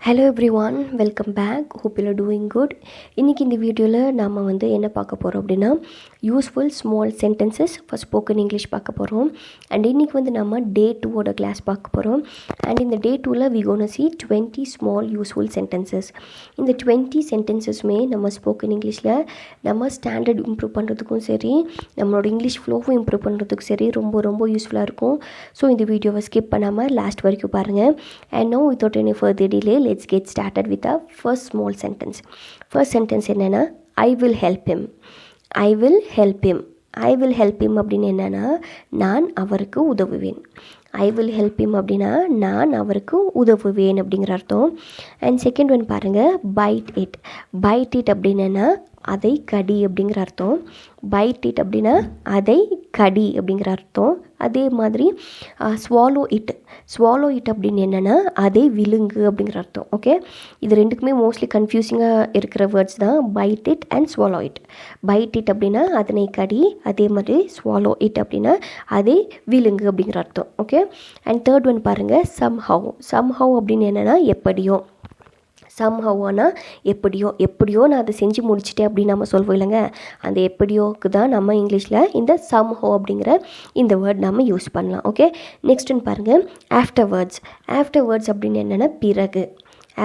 Hello everyone, welcome back. Hope you are doing good. இன்றைக்கி இந்த வீடியோவில் நாம் என்ன பார்க்க போகிறோம் அப்படின்னா useful small sentences for spoken English பார்க்க போகிறோம். அண்ட் இன்றைக்கி நம்ம டே 2ஓட கிளாஸ் பார்க்க போகிறோம். அண்ட் இந்த டே 2ல் we gonna see 20 small useful sentences. இந்த 20 சென்டென்சஸுமே நம்ம ஸ்போக்கன் இங்கிலீஷில் நம்ம ஸ்டாண்டர்ட் இம்ப்ரூவ் பண்ணுறதுக்கும் சரி, நம்மளோட இங்கிலீஷ் ஃப்ளோவும் இம்ப்ரூவ் பண்ணுறதுக்கும் சரி ரொம்ப யூஸ்ஃபுல்லாக இருக்கும். ஸோ இந்த வீடியோவை ஸ்கிப் பண்ணாமல் லாஸ்ட் வரைக்கும் பாருங்கள். And no without any further delay let's get started with the first small sentence. First sentence என்னன்னா I will help him. I will help him. I will help him அப்படின்னு என்னன்னா நான் அவருக்கு உதவுவேன். I will help him அப்படின்னா நான் அவருக்கு உதவுவேன் அப்படிங்கிற அர்த்தம். அண்ட் செகண்ட் ஒன் பாருங்கள், bite it. bite it அப்படின்னா அதை கடி அப்படிங்கிற அர்த்தம். பைட் இட் அப்படின்னா அதை கடி அப்படிங்கிற அர்த்தம். அதே மாதிரி swallow it. swallow it அப்படின்னு என்னென்னா அதை விழுங்கு அப்படிங்கிற அர்த்தம். ஓகே, இது ரெண்டுக்குமே மோஸ்ட்லி கன்ஃபியூசிங்காக இருக்கிற வேர்ட்ஸ் தான் byte it and swallow it. Byte it அப்படின்னா அதனை கடி, அதே மாதிரி swallow it அப்படின்னா அதை விழுங்கு அப்படிங்கிற அர்த்தம். ஓகே, அண்ட் தேர்ட் ஒன் பாருங்கள், somehow. somehow அப்படின்னு என்னென்னா எப்படியோ. சம்ஹவ்னா எப்படியோ நான் அதை செஞ்சு முடிச்சிட்டேன் அப்படின்னு நம்ம சொல்வோம் இல்லைங்க, அந்த எப்படியோக்கு தான் நம்ம இங்கிலீஷில் இந்த சம்ஹவ் அப்படிங்கிற இந்த வேர்ட் நம்ம யூஸ் பண்ணலாம். ஓகே, நெக்ஸ்ட்டுன்னு பாருங்கள், ஆஃப்டர்வேர்ட்ஸ். ஆஃப்டர்வேர்ட்ஸ் அப்படின்னு என்னென்னா பிறகு.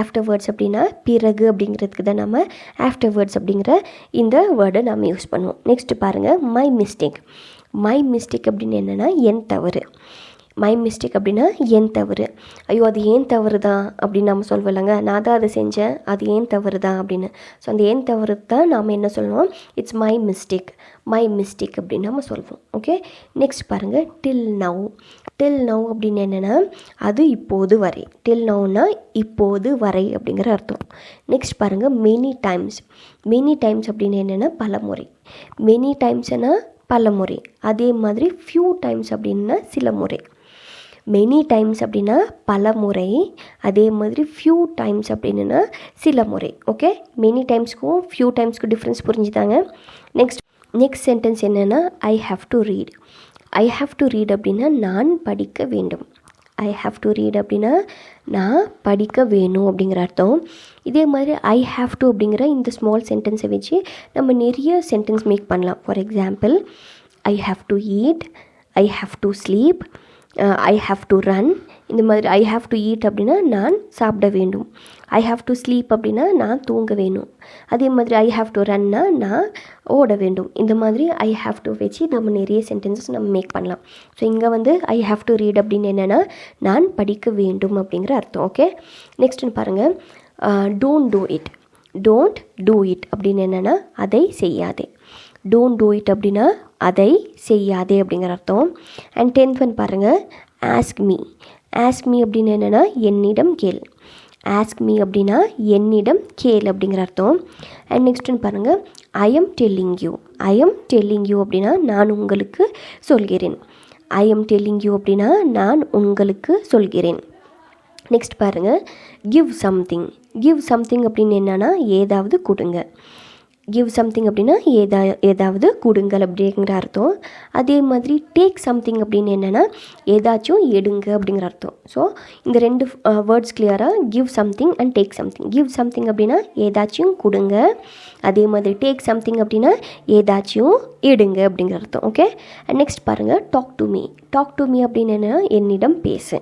ஆஃப்டர்வேர்ட்ஸ் அப்படின்னா பிறகு அப்படிங்கிறதுக்கு தான் நம்ம ஆஃப்டர்வேர்ட்ஸ் அப்படிங்கிற இந்த வேர்டை நம்ம யூஸ் பண்ணுவோம். நெக்ஸ்ட்டு பாருங்கள், மை மிஸ்டேக். மை மிஸ்டேக் அப்படின்னு என்னென்னா என் தவறு. மை மிஸ்டேக் அப்படின்னா என் தவறு. ஐயோ அது ஏன் தவறு தான் அப்படின்னு நம்ம சொல்வோம் இல்லைங்க, நான் தான் அதை செஞ்சேன், அது ஏன் தவறு தான் அப்படின்னு. ஸோ அந்த ஏன் தவறு தான் நாம் என்ன சொல்லணும், it's my mistake. My mistake அப்படின்னு நம்ம சொல்வோம். ஓகே, நெக்ஸ்ட் பாருங்கள், டில் நவ். டில் நவ் அப்படின்னு என்னென்னா அது இப்போது வரை. டில் நவ்னா இப்போது வரை அப்படிங்கிற அர்த்தம். நெக்ஸ்ட் பாருங்கள், மெனி டைம்ஸ். மெனி டைம்ஸ் அப்படின்னு என்னென்னா பல முறை. மெனி டைம்ஸ்னா பல முறை. அதே மாதிரி ஃபியூ டைம்ஸ் அப்படின்னா சில முறை. மெனி டைம்ஸ் அப்படின்னா பல முறை, அதே மாதிரி ஃபியூ டைம்ஸ் அப்படின்னா சில முறை. ஓகே, மெனி டைம்ஸ்க்கும் ஃபியூ டைம்ஸ்க்கும் டிஃப்ரென்ஸ் புரிஞ்சுதாங்க. நெக்ஸ்ட் சென்டென்ஸ் என்னென்னா I have to read. I have to read அப்படின்னா நான் படிக்க வேண்டும். ஐ ஹாவ் டு ரீட் அப்படின்னா நான் படிக்க வேணும் அப்படிங்கிற அர்த்தம். இதே மாதிரி ஐ ஹாவ் டு அப்படிங்கிற இந்த ஸ்மால் சென்டென்ஸை வச்சு நம்ம நிறைய சென்டென்ஸ் மேக் பண்ணலாம். For example, I have to eat, I have to sleep, I have to run. இந்த மாதிரி ஐ ஹாவ் டு ஈட் அப்படின்னா நான் சாப்பிட வேண்டும். ஐ ஹாவ் டு ஸ்லீப் அப்படின்னா நான் தூங்க வேணும். அதே மாதிரி ஐ ஹாவ் டு ரன்னா நான் ஓட வேண்டும். இந்த மாதிரி ஐ ஹாவ் டு வச்சு நம்ம நிறைய சென்டென்சஸ் நம்ம மேக் பண்ணலாம். ஸோ இங்கே ஐ ஹாவ் டு ரீட் அப்படின்னு என்னென்னா நான் படிக்க வேண்டும் அப்படிங்கிற அர்த்தம். ஓகே, நெக்ஸ்ட்னு பாருங்கள், don't do it. Don't do it அப்படின்னு என்னென்னா அதை செய்யாதே. டோன்ட் டூ இட் அப்படின்னா அதை செய்யாதே அப்படிங்கிற அர்த்தம். அண்ட் 10th ஒன் பாருங்கள், ஆஸ்க் மீ. ஆஸ்க் மீ அப்படின்னு என்னென்னா என்னிடம் கேள். ஆஸ்க் மீ அப்படின்னா என்னிடம் கேள் அப்படிங்கிற அர்த்தம். அண்ட் நெக்ஸ்ட் ஒன் பாருங்கள், I am telling you. I am telling you அப்படின்னா நான் உங்களுக்கு சொல்கிறேன். ஐ எம் டெல்லிங் யூ அப்படின்னா நான் உங்களுக்கு சொல்கிறேன். நெக்ஸ்ட் பாருங்கள், கிவ் சம்திங். கிவ் சம்திங் அப்படின்னு என்னென்னா ஏதாவது கொடுங்க. கிவ் சம்திங் அப்படின்னா ஏதாவது கொடுங்கள் அப்படிங்கிற அர்த்தம். அதே மாதிரி டேக் சம்திங் அப்படின்னு என்னென்னா ஏதாச்சும் எடுங்க அப்படிங்கிற அர்த்தம். ஸோ இந்த ரெண்டு வேர்ட்ஸ் கிளியராக, give something and take something. Give something அப்படின்னா ஏதாச்சும் கொடுங்க, அதே மாதிரி டேக் சம்திங் அப்படின்னா ஏதாச்சும் எடுங்க அப்படிங்கிற அர்த்தம். ஓகே, அண்ட் நெக்ஸ்ட் பாருங்கள், talk to me. Talk to me அப்படின்னு என்னென்னா என்னிடம் பேசு.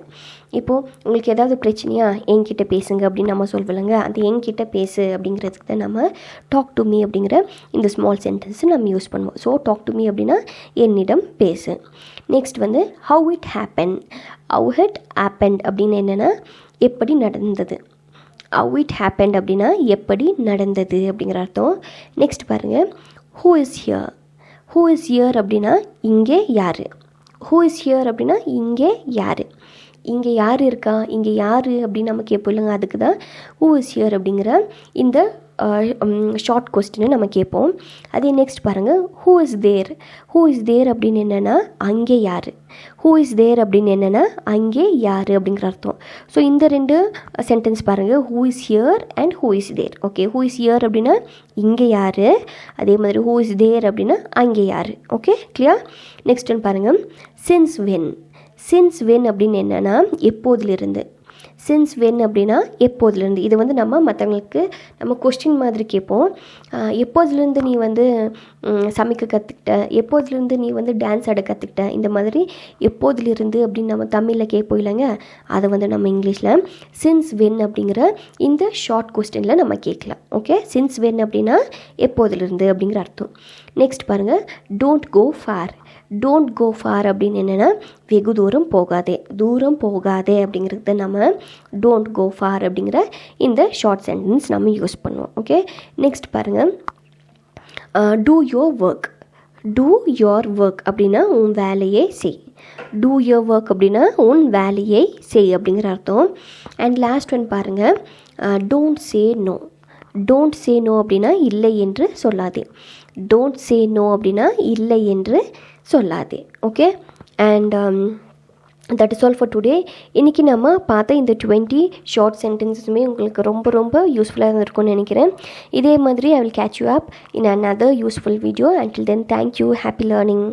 இப்போது உங்களுக்கு ஏதாவது பிரச்சனையா என்கிட்ட பேசுங்க அப்படின்னு நம்ம சொல்லுவோம்லங்க, அந்த என்கிட்ட பேசு அப்படிங்கிறதுக்கு தான் நம்ம டாக் டு மீ அப்படிங்கிற இந்த ஸ்மால் சென்டென்ஸை நம்ம யூஸ் பண்ணுவோம். ஸோ டாக் டு மீ அப்படின்னா என்னிடம் பேசு. Next how it happen. How it happen அப்படின்னு என்னென்னா எப்படி நடந்தது. ஹவ் இட் ஹேப்பன் அப்படின்னா எப்படி நடந்தது அப்படிங்கிற அர்த்தம். நெக்ஸ்ட் பாருங்கள், who is here. Who is here அப்படின்னா இங்கே யார். ஹூ இஸ் ஹியர் அப்படின்னா இங்கே யார். இங்கே யார் இருக்கா, இங்கே யார் அப்படின்னு நம்ம கேட்போம் இல்லைங்க, அதுக்கு தான் ஹூ இஸ் ஹியர் அப்படிங்கிற இந்த ஷார்ட் கொஸ்டினை நம்ம கேட்போம். அதே நெக்ஸ்ட் பாருங்கள், who is there. Who is there அப்படின்னு என்னென்னா அங்கே யார். ஹூ இஸ் தேர் அப்படின்னு என்னென்னா அங்கே யார் அப்படிங்கிற அர்த்தம். ஸோ இந்த ரெண்டு சென்டென்ஸ் பாருங்கள், who is here and who is there. Okay, who is here அப்படின்னா இங்கே யார், அதே மாதிரி ஹூ இஸ் தேர் அப்படின்னா அங்கே யார். Okay, clear. நெக்ஸ்ட் பாருங்கள், சின்ஸ் வென். சின்ஸ் வென் அப்படின்னு என்னென்னா எப்போதிலிருந்து. சின்ஸ் வென் அப்படின்னா எப்போதுலேருந்து. இது வந்து நம்ம மற்றவங்களுக்கு நம்ம கொஸ்டின் மாதிரி கேட்போம். எப்போதுலேருந்து நீ வந்து சமைக்க கற்றுக்கிட்ட, எப்போதுலேருந்து நீ வந்து டான்ஸ் ஆட கற்றுக்கிட்ட, இந்த மாதிரி எப்போதுலேருந்து அப்படின்னு நம்ம தமிழில் கேட்போம் இல்லைங்க. அதை வந்து நம்ம இங்கிலீஷில் சின்ஸ் வென் அப்படிங்கிற இந்த ஷார்ட் கொஸ்டினில் நம்ம கேட்கலாம். ஓகே, சின்ஸ் வென் அப்படின்னா எப்போதுலேருந்து அப்படிங்கிற அர்த்தம். நெக்ஸ்ட் பாருங்கள், don't go far. Don't go far அப்படின்னு என்னென்னா வெகு தூரம் போகாதே, தூரம் போகாதே அப்படிங்கிறது நம்ம டோன்ட் கோ ஃபார் அப்படிங்கிற இந்த ஷார்ட் சென்டென்ஸ் நம்ம யூஸ் பண்ணுவோம். ஓகே, நெக்ஸ்ட் பாருங்கள், two your work. Two your work அப்படின்னா உன் வேலையை செய். டூ யோர் ஒர்க் அப்படின்னா உன் வேலையை செய் அப்படிங்கிற அர்த்தம். அண்ட் லாஸ்ட் ஒன் பாருங்கள், don't say no. Don't say no அப்படின்னா இல்லை என்று சொல்லாதே. டோன்ட் சே நோ அப்படின்னா இல்லை என்று சொல்லாதே. Okay, and that is all for today. இன்றைக்கி நம்ம பார்த்த இந்த 20 ஷார்ட் சென்டென்ஸுமே உங்களுக்கு ரொம்ப ரொம்ப யூஸ்ஃபுல்லாக இருக்கும்னு நினைக்கிறேன். இதே மாதிரி I will catch you up in another useful video. Until then, thank you. Happy learning.